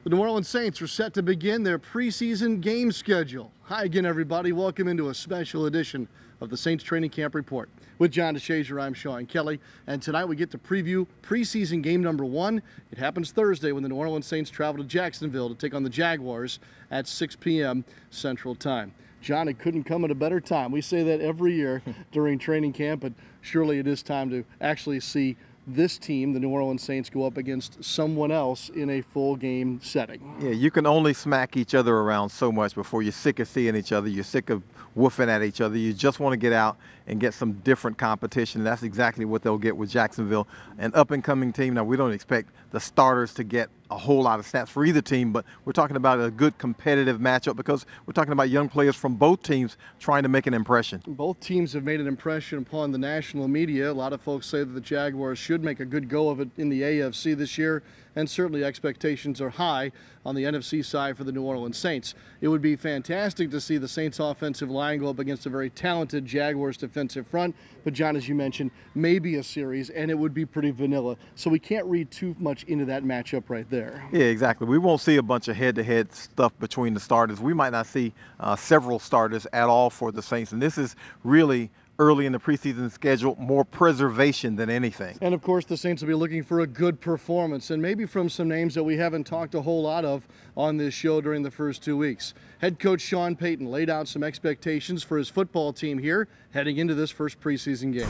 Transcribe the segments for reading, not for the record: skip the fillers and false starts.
The New Orleans Saints are set to begin their preseason game schedule. Hi again, everybody. Welcome into a special edition of the Saints Training Camp Report. With John DeShazier, I'm Sean Kelley, and tonight we get to preview preseason game number 1. It happens Thursday when the New Orleans Saints travel to Jacksonville to take on the Jaguars at 6 p.m. Central Time. John, it couldn't come at a better time. We say that every year during training camp, but surely it is time to actually see this team, the New Orleans Saints, go up against someone else in a full game setting. Yeah, you can only smack each other around so much before you're sick of seeing each other. You're sick of woofing at each other. You just want to get out and get some different competition. That's exactly what they'll get with Jacksonville, an up-and-coming team. Now, we don't expect the starters to get a whole lot of snaps for either team, but we're talking about a good competitive matchup because we're talking about young players from both teams trying to make an impression. Both teams have made an impression upon the national media. A lot of folks say that the Jaguars should make a good go of it in the AFC this year, and certainly expectations are high on the NFC side for the New Orleans Saints. It would be fantastic to see the Saints offensive line go up against a very talented Jaguars defensive front, but John, as you mentioned, maybe a series, and it would be pretty vanilla, so we can't read too much into that matchup right there. Yeah, exactly. We won't see a bunch of head-to-head stuff between the starters. We might not see several starters at all for the Saints, and this is really early in the preseason schedule, more preservation than anything. And of course, the Saints will be looking for a good performance, and maybe from some names that we haven't talked a whole lot of on this show during the first 2 weeks. Head coach Sean Payton laid out some expectations for his football team here heading into this first preseason game.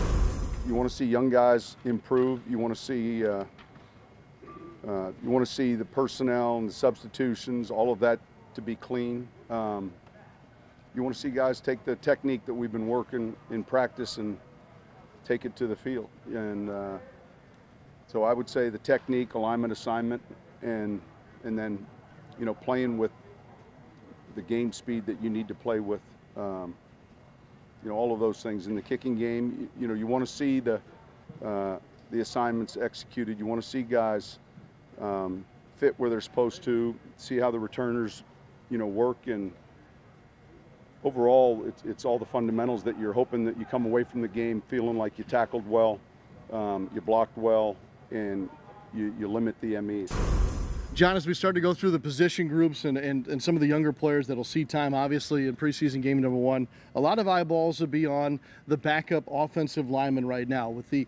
You want to see young guys improve. You want to see the personnel and the substitutions, all of that to be clean. You want to see guys take the technique that we've been working in practice and take it to the field. And so I would say the technique, alignment, assignment, and then, you know, playing with the game speed that you need to play with. You know, all of those things in the kicking game. You know, you want to see the assignments executed. You want to see guys fit where they're supposed to. See how the returners, you know, work, and overall, it's all the fundamentals that you're hoping that you come away from the game feeling like you tackled well, you blocked well, and you limit the MEs. John, as we start to go through the position groups and some of the younger players that'll see time, obviously, in preseason game number 1, a lot of eyeballs will be on the backup offensive lineman right now. With the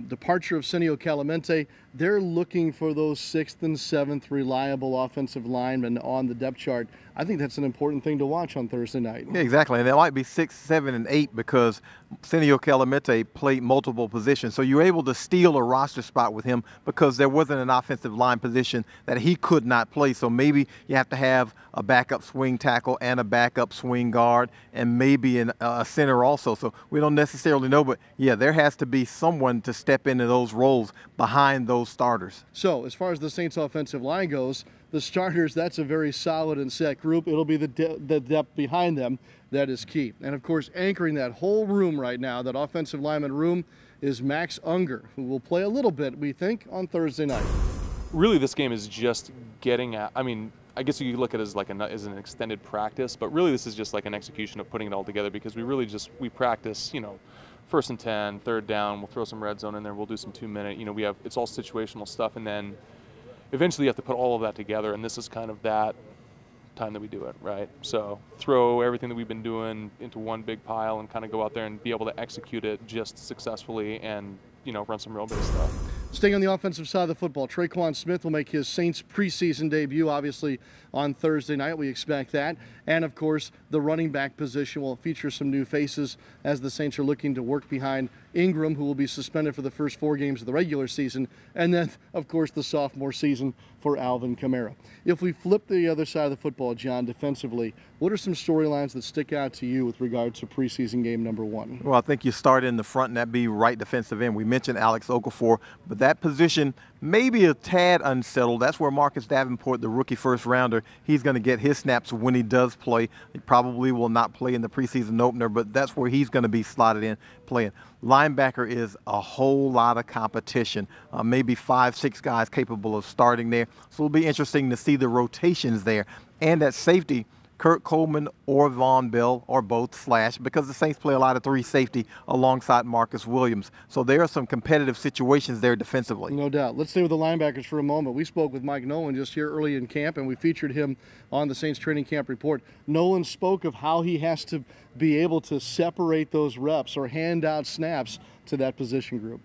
departure of Senio Calamente, they're looking for those 6th and 7th reliable offensive linemen on the depth chart. I think that's an important thing to watch on Thursday night. Yeah, exactly, and it might be 6, 7, and 8 because Senio Calamente played multiple positions. So you're able to steal a roster spot with him because there wasn't an offensive line position that he could not play. So maybe you have to have a backup swing tackle and a backup swing guard and maybe a center also. So we don't necessarily know, but yeah, there has to be someone to step into those roles behind those starters. So as far as the Saints offensive line goes, the starters, that's a very solid and set group. It'll be the depth behind them that is key. And of course, anchoring that whole room right now, that offensive lineman room, is Max Unger, who will play a little bit, we think, on Thursday night. Really, this game is just getting at, I mean, I guess you could look at it as like as an extended practice, but really this is just like an execution of putting it all together, because we practice, you know, 1st and 10, 3rd down, we'll throw some red zone in there, we'll do some 2-minute, you know, it's all situational stuff, and then eventually you have to put all of that together, and this is kind of that time that we do it, right? So throw everything that we've been doing into one big pile and kind of go out there and be able to execute it just successfully and, you know, run some real base stuff. Staying on the offensive side of the football, Traquan Smith will make his Saints preseason debut, obviously, on Thursday night. We expect that. And, of course, the running back position will feature some new faces as the Saints are looking to work behind Ingram, who will be suspended for the first 4 games of the regular season, and then, of course, the sophomore season for Alvin Kamara. If we flip the other side of the football, John, defensively, what are some storylines that stick out to you with regard to preseason game number 1? Well, I think you start in the front, and that'd be right defensive end. We mentioned Alex Okafor, but that position may be a tad unsettled. That's where Marcus Davenport, the rookie first rounder, he's going to get his snaps when he does play. He probably will not play in the preseason opener, but that's where he's going to be slotted in playing. Linebacker is a whole lot of competition, maybe 5, 6 guys capable of starting there. So it'll be interesting to see the rotations there. And at safety, Kurt Coleman or Von Bell or both slash, because the Saints play a lot of 3 safety alongside Marcus Williams. So there are some competitive situations there defensively. No doubt. Let's stay with the linebackers for a moment. We spoke with Mike Nolan just here early in camp, and we featured him on the Saints training camp report. Nolan spoke of how he has to be able to separate those reps or hand out snaps to that position group.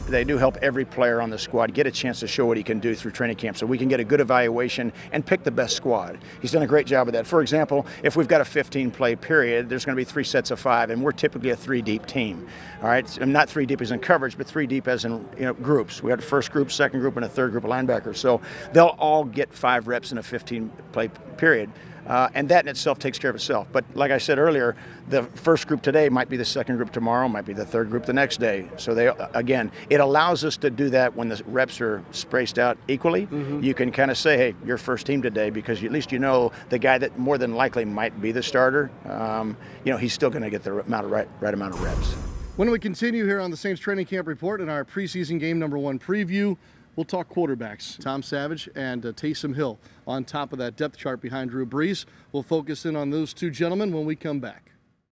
They do help every player on the squad get a chance to show what he can do through training camp so we can get a good evaluation and pick the best squad. He's done a great job of that. For example, if we've got a 15-play period, there's going to be 3 sets of 5, and we're typically a 3-deep team. All right, not 3 deep as in coverage, but 3 deep as in groups. We have a first group, second group, and a third group of linebackers. So they'll all get 5 reps in a 15-play period. And that in itself takes care of itself. But like I said earlier, the first group today might be the second group tomorrow, might be the third group the next day. So it allows us to do that when the reps are spaced out equally. You can kind of say, hey, you're first team today, because at least you know the guy that more than likely might be the starter, he's still going to get the right amount of reps. When we continue here on the Saints training camp report in our preseason game number 1 preview, we'll talk quarterbacks. Tom Savage and Taysom Hill on top of that depth chart behind Drew Brees. We'll focus in on those 2 gentlemen when we come back.